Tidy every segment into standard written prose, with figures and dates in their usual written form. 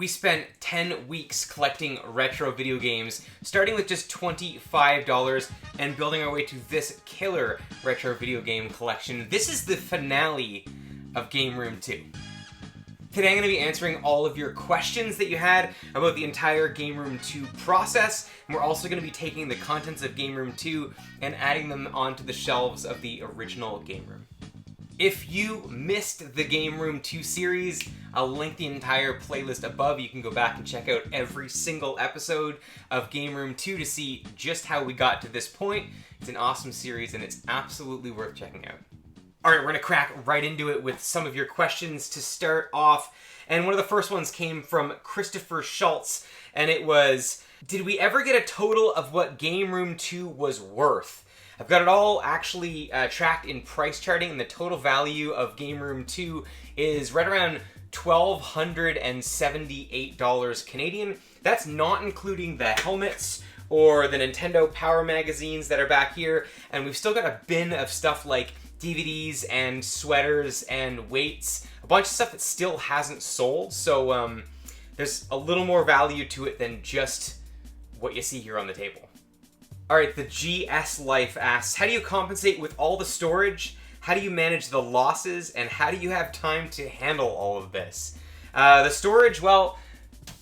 We spent 10 weeks collecting retro video games, starting with just $25 and building our way to this killer retro video game collection. This is the finale of Game Room 2. Today I'm going to be answering all of your questions that you had about the entire Game Room 2 process, and we're also going to be taking the contents of Game Room 2 and adding them onto the shelves of the original Game Room. If you missed the Game Room 2 series, I'll link the entire playlist above. You can go back and check out every single episode of Game Room 2 to see just how we got to this point. It's an awesome series and it's absolutely worth checking out. Alright, we're going to crack right into it with some of your questions to start off. And one of the first ones came from Christopher Schultz, and it was, did we ever get a total of what Game Room 2 was worth? I've got it all actually tracked in price charting, and the total value of Game Room 2 is right around $1,278 Canadian. That's not including the helmets or the Nintendo Power magazines that are back here, and we've still got a bin of stuff like DVDs and sweaters and weights, a bunch of stuff that still hasn't sold, so there's a little more value to it than just what you see here on the table. Alright, the GS Life asks, how do you compensate with all the storage? How do you manage the losses? And how do you have time to handle all of this? The storage, well,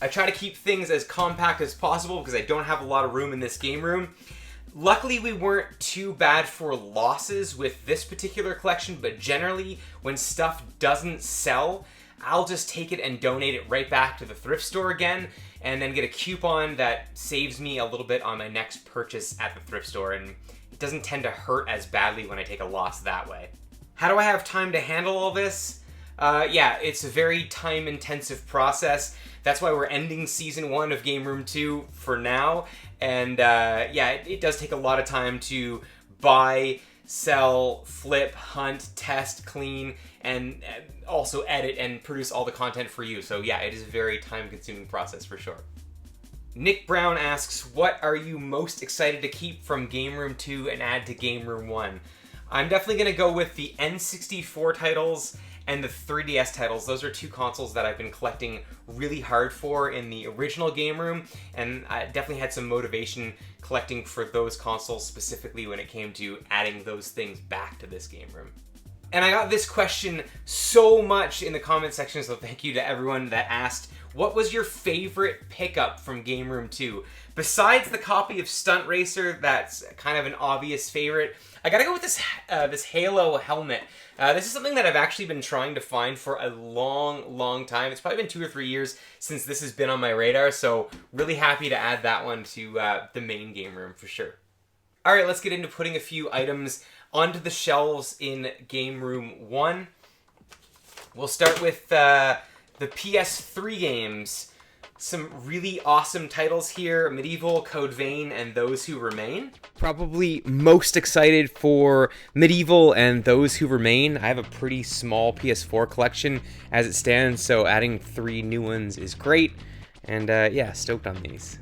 I try to keep things as compact as possible because I don't have a lot of room in this game room. Luckily, we weren't too bad for losses with this particular collection, but generally, when stuff doesn't sell, I'll just take it and donate it right back to the thrift store again, and then get a coupon that saves me a little bit on my next purchase at the thrift store, and it doesn't tend to hurt as badly when I take a loss that way. How do I have time to handle all this? Yeah, it's a very time-intensive process. That's why we're ending Season 1 of Game Room 2 for now, and yeah, it does take a lot of time to buy, sell, flip, hunt, test, clean, and also edit and produce all the content for you. So yeah, it is a very time-consuming process for sure. Nick Brown asks, what are you most excited to keep from Game Room 2 and add to Game Room 1? I'm definitely going to go with the N64 titles and the 3DS titles. Those are two consoles that I've been collecting really hard for in the original Game Room, and I definitely had some motivation collecting for those consoles specifically when it came to adding those things back to this Game Room. And I got this question so much in the comment section, so thank you to everyone that asked, what was your favorite pickup from Game Room 2? Besides the copy of Stunt Racer, that's kind of an obvious favorite, I gotta go with this Halo helmet. This is something that I've actually been trying to find for a long time. It's probably been 2 or 3 years since this has been on my radar, so really happy to add that one to the main Game Room for sure. Alright, let's get into putting a few items onto the shelves in Game Room 1. We'll start with the PS3 games. Some really awesome titles here, Medieval, Code Vein, and Those Who Remain. Probably most excited for Medieval and Those Who Remain. I have a pretty small PS4 collection as it stands, so adding 3 new ones is great. And yeah, stoked on these.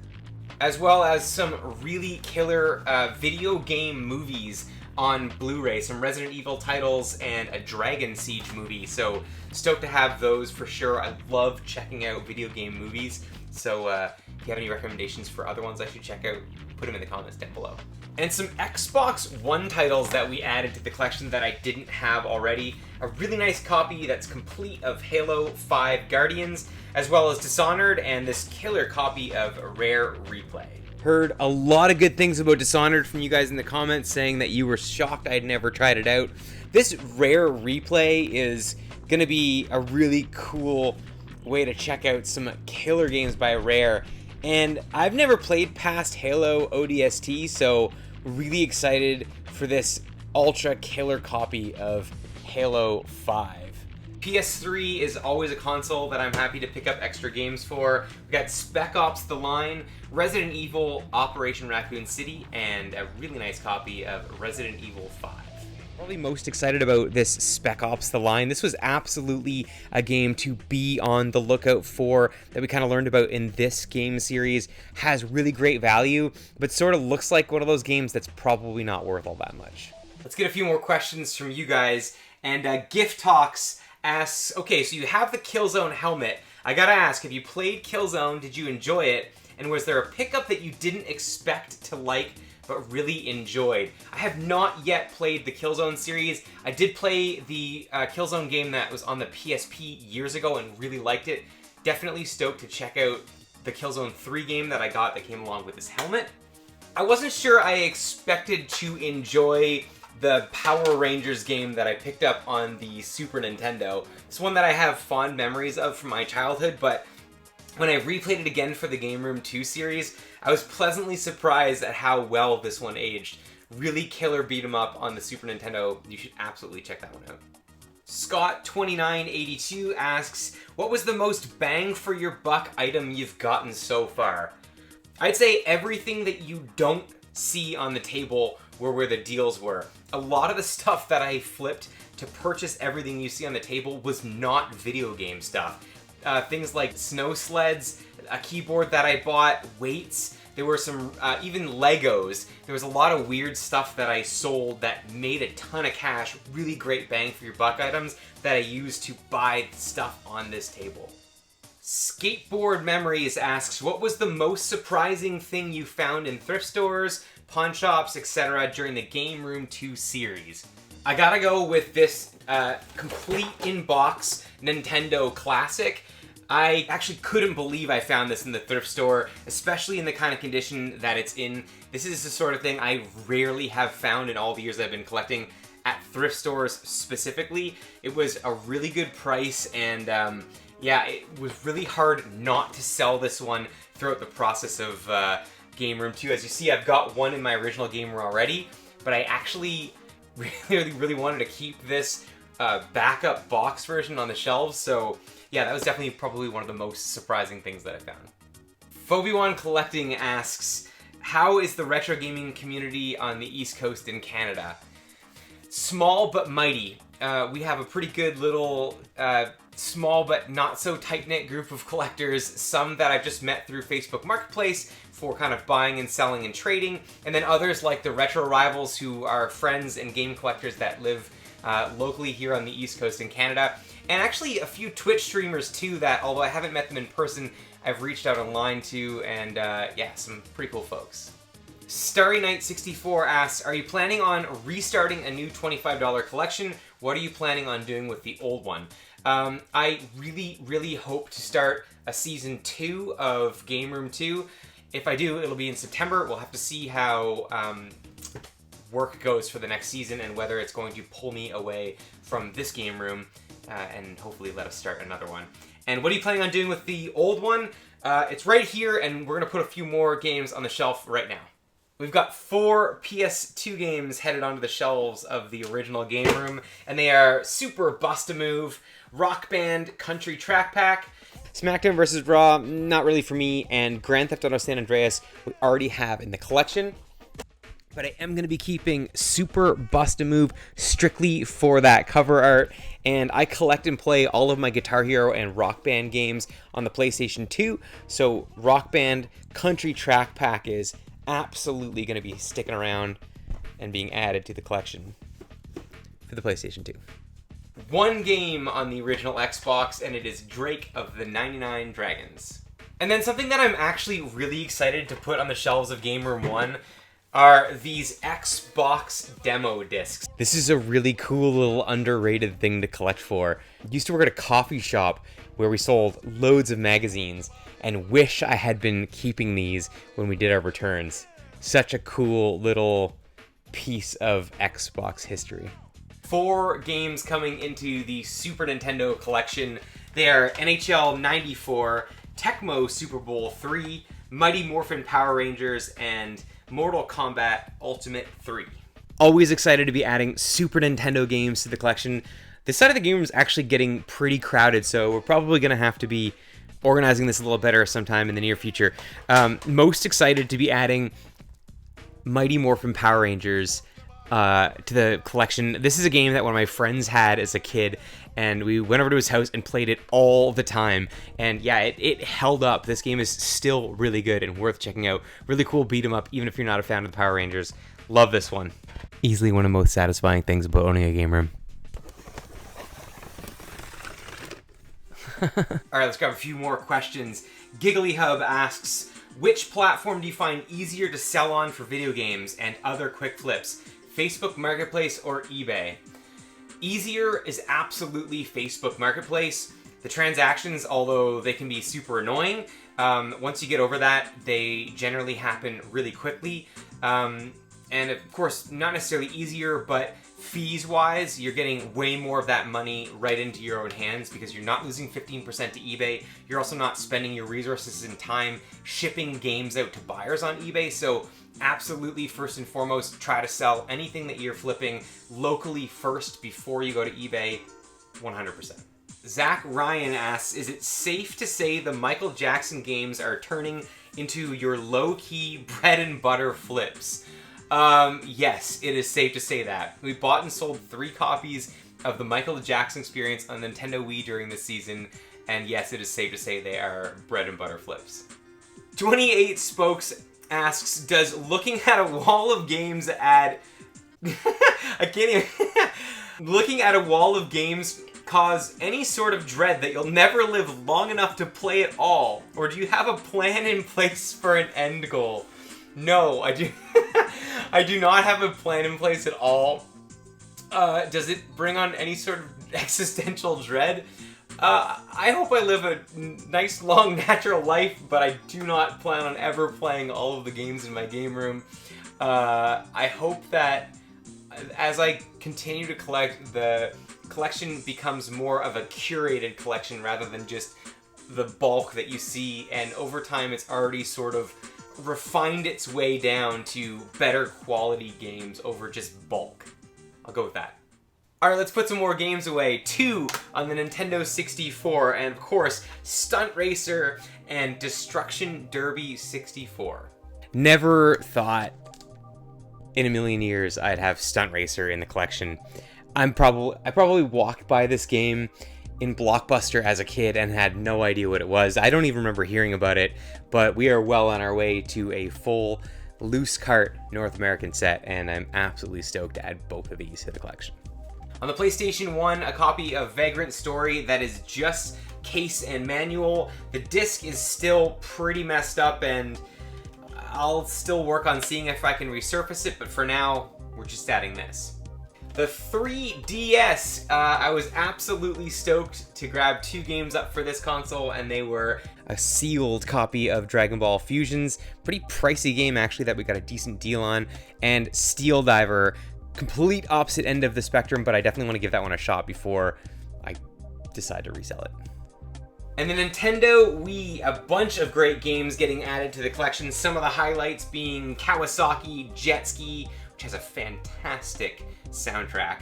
As well as some really killer video game movies on Blu-ray, some Resident Evil titles and a Dragon Siege movie, so stoked to have those for sure. I love checking out video game movies, so if you have any recommendations for other ones I should check out, put them in the comments down below. And some Xbox One titles that we added to the collection that I didn't have already. A really nice copy that's complete of Halo 5 Guardians, as well as Dishonored, and this killer copy of Rare Replay. Heard a lot of good things about Dishonored from you guys in the comments, saying that you were shocked I'd never tried it out. This Rare Replay is going to be a really cool way to check out some killer games by Rare. And I've never played past Halo ODST, so really excited for this ultra killer copy of Halo 5. PS3 is always a console that I'm happy to pick up extra games for. We got Spec Ops The Line, Resident Evil Operation Raccoon City, and a really nice copy of Resident Evil 5. Probably most excited about this Spec Ops The Line. This was absolutely a game to be on the lookout for that we kind of learned about in this game series. Has really great value, but sort of looks like one of those games that's probably not worth all that much. Let's get a few more questions from you guys. And Gift Talks asks, okay, so you have the Killzone helmet. I gotta ask, have you played Killzone? Did you enjoy it? And was there a pickup that you didn't expect to like, but really enjoyed? I have not yet played the Killzone series. I did play the Killzone game that was on the PSP years ago and really liked it. Definitely stoked to check out the Killzone 3 game that I got that came along with this helmet. I wasn't sure I expected to enjoy the Power Rangers game that I picked up on the Super Nintendo. It's one that I have fond memories of from my childhood, but when I replayed it again for the Game Room 2 series, I was pleasantly surprised at how well this one aged. Really killer beat 'em up on the Super Nintendo. You should absolutely check that one out. Scott2982 asks, what was the most bang for your buck item you've gotten so far? I'd say everything that you don't see on the table were where the deals were. A lot of the stuff that I flipped to purchase everything you see on the table was not video game stuff. Things like snow sleds, a keyboard that I bought, weights. There were some, even Legos. There was a lot of weird stuff that I sold that made a ton of cash, really great bang for your buck items that I used to buy stuff on this table. Skateboard Memories asks, what was the most surprising thing you found in thrift stores, pawn shops, etc. during the Game Room 2 series? I gotta go with this complete in-box Nintendo Classic. I actually couldn't believe I found this in the thrift store, especially in the kind of condition that it's in. This is the sort of thing I rarely have found in all the years I've been collecting at thrift stores specifically. It was a really good price, and yeah, it was really hard not to sell this one throughout the process of Game Room 2. As you see, I've got one in my original Game Room already, but I actually really wanted to keep this backup box version on the shelves, so yeah, that was definitely probably one of the most surprising things that I found. Phobiwan Collecting asks, how is the retro gaming community on the East Coast in Canada? Small but mighty. We have a pretty good little small but not so tight-knit group of collectors, some that I've just met through Facebook Marketplace for kind of buying and selling and trading, and then others like the Retro Rivals, who are friends and game collectors that live locally here on the East Coast in Canada. And actually a few Twitch streamers too that, although I haven't met them in person, I've reached out online to, and yeah, some pretty cool folks. Starry Knight 64 asks, are you planning on restarting a new $25 collection? What are you planning on doing with the old one? I really hope to start a Season 2 of Game Room 2. If I do, it'll be in September. We'll have to see how work goes for the next season and whether it's going to pull me away from this Game Room and hopefully let us start another one. And what are you planning on doing with the old one? It's right here, and we're going to put a few more games on the shelf right now. We've got 4 PS2 games headed onto the shelves of the original Game Room, and they are Super Bust-A-Move, Rock Band Country Track Pack, SmackDown vs. Raw, not really for me, and Grand Theft Auto San Andreas we already have in the collection. But I am going to be keeping Super Bust-A-Move strictly for that cover art, and I collect and play all of my Guitar Hero and Rock Band games on the PlayStation 2, so Rock Band Country Track Pack is absolutely going to be sticking around and being added to the collection for the PlayStation 2. One game on the original Xbox, and it is Drake of the 99 Dragons. And then something that I'm actually really excited to put on the shelves of Game Room 1 are these Xbox demo discs. This is a really cool little underrated thing to collect for. I used to work at a coffee shop where we sold loads of magazines, and wish I had been keeping these when we did our returns. Such a cool little piece of Xbox history. 4 games coming into the Super Nintendo collection. They are NHL 94, Tecmo Super Bowl 3, Mighty Morphin Power Rangers, and Mortal Kombat Ultimate 3. Always excited to be adding Super Nintendo games to the collection. This side of the game room is actually getting pretty crowded, so we're probably going to have to be organizing this a little better sometime in the near future. Most excited to be adding Mighty Morphin Power Rangers to the collection. This is a game that one of my friends had as a kid, and we went over to his house and played it all the time. And yeah, it held up. This game is still really good and worth checking out. Really cool beat 'em up, even if you're not a fan of the Power Rangers. Love this one. Easily one of the most satisfying things about owning a game room. All right, let's grab a few more questions. Giggly Hub asks, which platform do you find easier to sell on for video games and other quick flips? Facebook Marketplace or eBay? Easier is absolutely Facebook Marketplace. The transactions, although they can be super annoying, once you get over that, they generally happen really quickly. And of course, not necessarily easier, but fees-wise, you're getting way more of that money right into your own hands because you're not losing 15% to eBay. You're also not spending your resources and time shipping games out to buyers on eBay. So absolutely, first and foremost, try to sell anything that you're flipping locally first before you go to eBay, 100%. Zach Ryan asks, is it safe to say the Michael Jackson games are turning into your low-key bread and butter flips? Yes, it is safe to say that. We bought and sold 3 copies of the Michael Jackson Experience on Nintendo Wii during this season, and yes, it is safe to say they are bread and butter flips. 28 Spokes asks, does looking at a wall of games add... I can't even... Looking at a wall of games cause any sort of dread that you'll never live long enough to play it all? Or do you have a plan in place for an end goal? No, I do. I do not have a plan in place at all. Does it bring on any sort of existential dread? I hope I live a nice, long, natural life, but I do not plan on ever playing all of the games in my game room. I hope that as I continue to collect, the collection becomes more of a curated collection rather than just the bulk that you see, and over time it's already sort of refined its way down to better quality games over just bulk. I'll go with that. Alright, let's put some more games away. 2 on the Nintendo 64, and of course, Stunt Racer and Destruction Derby 64. Never thought in a million years I'd have Stunt Racer in the collection. I probably walked by this game in Blockbuster as a kid and had no idea what it was. I don't even remember hearing about it, but we are well on our way to a full loose cart North American set, and I'm absolutely stoked to add both of these to the collection. On the PlayStation 1, a copy of Vagrant Story that is just case and manual. The disc is still pretty messed up, and I'll still work on seeing if I can resurface it, but for now, we're just adding this. The 3DS, I was absolutely stoked to grab 2 games up for this console, and they were a sealed copy of Dragon Ball Fusions, pretty pricey game actually that we got a decent deal on, and Steel Diver, complete opposite end of the spectrum, but I definitely want to give that one a shot before I decide to resell it. And the Nintendo Wii, a bunch of great games getting added to the collection, some of the highlights being Kawasaki Jet Ski, which has a fantastic soundtrack,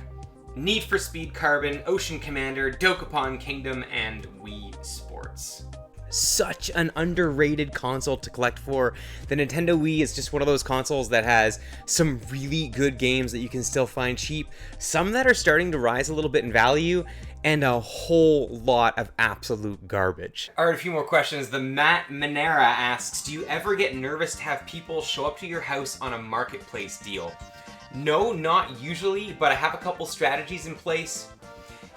Need for Speed Carbon, Ocean Commander, Dokapon Kingdom, and Wii Sports. Such an underrated console to collect for. The Nintendo Wii is just one of those consoles that has some really good games that you can still find cheap, some that are starting to rise a little bit in value, and a whole lot of absolute garbage. All right, a few more questions. The Matt Manera asks, do you ever get nervous to have people show up to your house on a marketplace deal? No, not usually, but I have a couple strategies in place.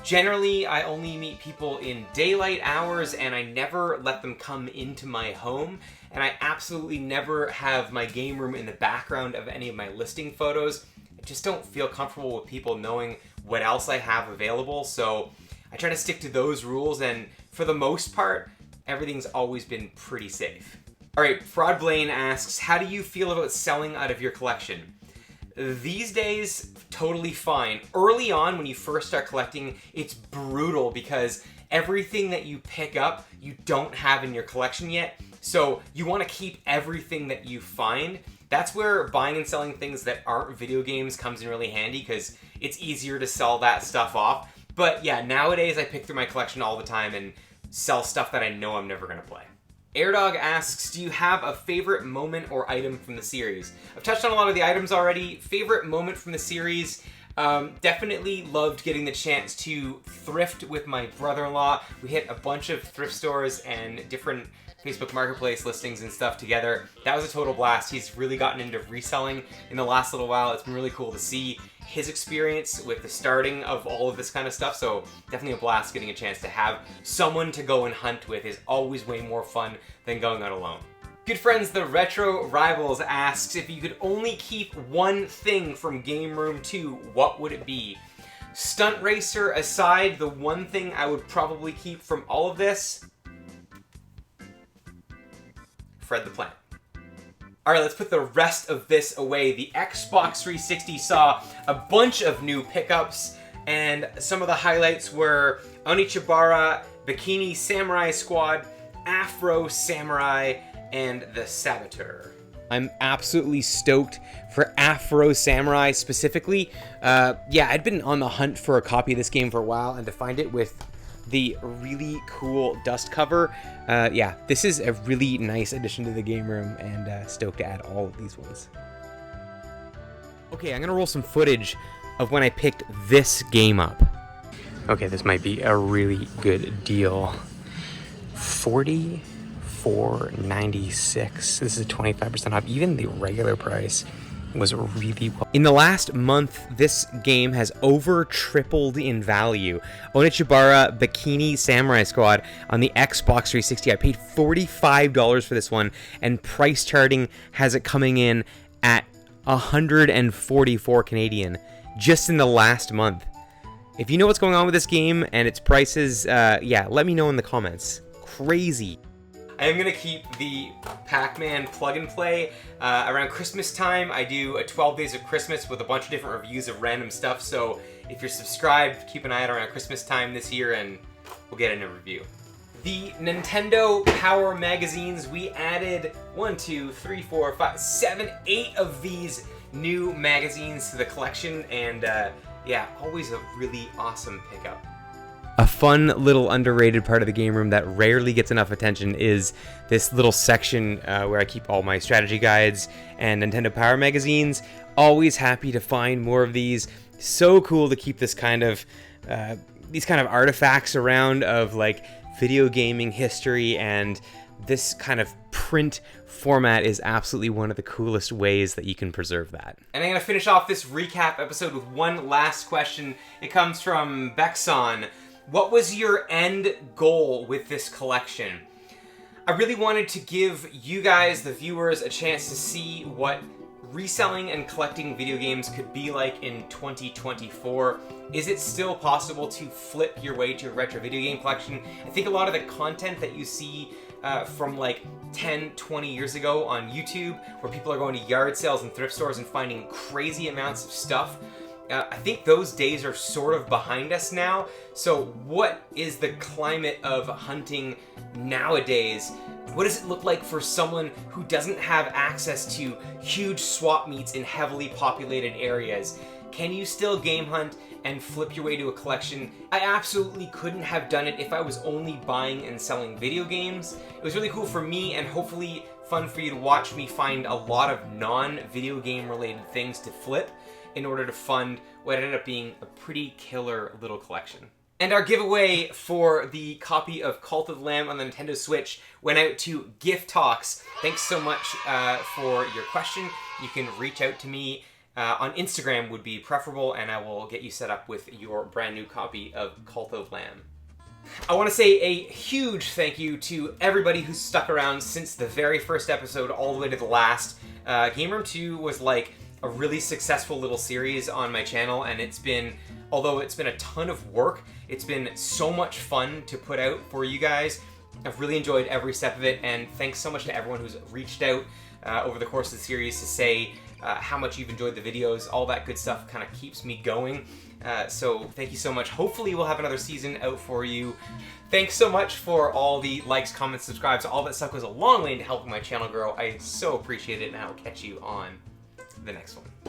Generally, I only meet people in daylight hours, and I never let them come into my home, and I absolutely never have my game room in the background of any of my listing photos. I just don't feel comfortable with people knowing what else I have available, so I try to stick to those rules, and for the most part, everything's always been pretty safe. Alright, Fraud Blaine asks, how do you feel about selling out of your collection? These days, totally fine. Early on, when you first start collecting, it's brutal because everything that you pick up, you don't have in your collection yet, so you want to keep everything that you find. That's where buying and selling things that aren't video games comes in really handy because it's easier to sell that stuff off. But yeah, nowadays I pick through my collection all the time and sell stuff that I know I'm never going to play. Airdog asks, do you have a favorite moment or item from the series? I've touched on a lot of the items already. Favorite moment from the series, definitely loved getting the chance to thrift with my brother-in-law. We hit a bunch of thrift stores and different Facebook Marketplace listings and stuff together. That was a total blast. He's really gotten into reselling in the last little while. It's been really cool to see his experience with the starting of all of this kind of stuff, so definitely a blast getting a chance to have someone to go and hunt with is always way more fun than going out alone. Good friends, the Retro Rivals asks, if you could only keep one thing from Game Room 2, what would it be? Stunt Racer aside, the one thing I would probably keep from all of this, Fred the Planet. Alright, let's put the rest of this away. The Xbox 360 saw a bunch of new pickups, and some of the highlights were Onichibara, Bikini Samurai Squad, Afro Samurai, and the Saboteur. I'm absolutely stoked for Afro Samurai specifically. Yeah, I'd been on the hunt for a copy of this game for a while, and to find it with the really cool dust cover, yeah, this is a really nice addition to the game room, and stoked to add all of these ones. Okay, I'm gonna roll some footage of when I picked this game up. Okay, this might be a really good deal. $44.96. This is 25% off. Even the regular price was really well. In the last month, this game has over tripled in value. Onichibara Bikini Samurai Squad on the Xbox 360. I paid $45 for this one, and price charting has it coming in at 144 Canadian just in the last month. If you know what's going on with this game and its prices, yeah, let me know in the comments. Crazy. I am going to keep the Pac-Man plug and play. Around Christmas time, I do a 12 Days of Christmas with a bunch of different reviews of random stuff, so if you're subscribed, keep an eye out around Christmas time this year and we'll get in a review. The Nintendo Power magazines, we added 1, 2, 3, 4, 5, 7, 8 of these new magazines to the collection, and yeah, always a really awesome pickup. A fun little underrated part of the game room that rarely gets enough attention is this little section where I keep all my strategy guides and Nintendo Power magazines. Always happy to find more of these. So cool to keep this kind of these kind of artifacts around of like video gaming history, and this kind of print format is absolutely one of the coolest ways that you can preserve that. And I'm going to finish off this recap episode with one last question. It comes from Bexon. What was your end goal with this collection? I really wanted to give you guys, the viewers, a chance to see what reselling and collecting video games could be like in 2024. Is it still possible to flip your way to a retro video game collection? I think a lot of the content that you see from like 10, 20 years ago on YouTube, where people are going to yard sales and thrift stores and finding crazy amounts of stuff, I think those days are sort of behind us now. So what is the climate of hunting nowadays? What does it look like for someone who doesn't have access to huge swap meets in heavily populated areas? Can you still game hunt and flip your way to a collection? I absolutely couldn't have done it if I was only buying and selling video games. It was really cool for me, and hopefully fun for you to watch me find a lot of non-video game related things to flip in order to fund what ended up being a pretty killer little collection. And our giveaway for the copy of Cult of the Lamb on the Nintendo Switch went out to Gift Talks. Thanks so much for your question. You can reach out to me on Instagram would be preferable, and I will get you set up with your brand new copy of Cult of Lamb. I want to say a huge thank you to everybody who's stuck around since the very first episode all the way to the last. Game Room 2 was like a really successful little series on my channel, and it's been, although it's been a ton of work, it's been so much fun to put out for you guys. I've really enjoyed every step of it, and thanks so much to everyone who's reached out over the course of the series to say how much you've enjoyed the videos. All that good stuff kind of keeps me going. So thank you so much. Hopefully we'll have another season out for you. Thanks so much for all the likes, comments, subscribes. All that stuff goes a long way into helping my channel grow. I so appreciate it, and I'll catch you on the next one.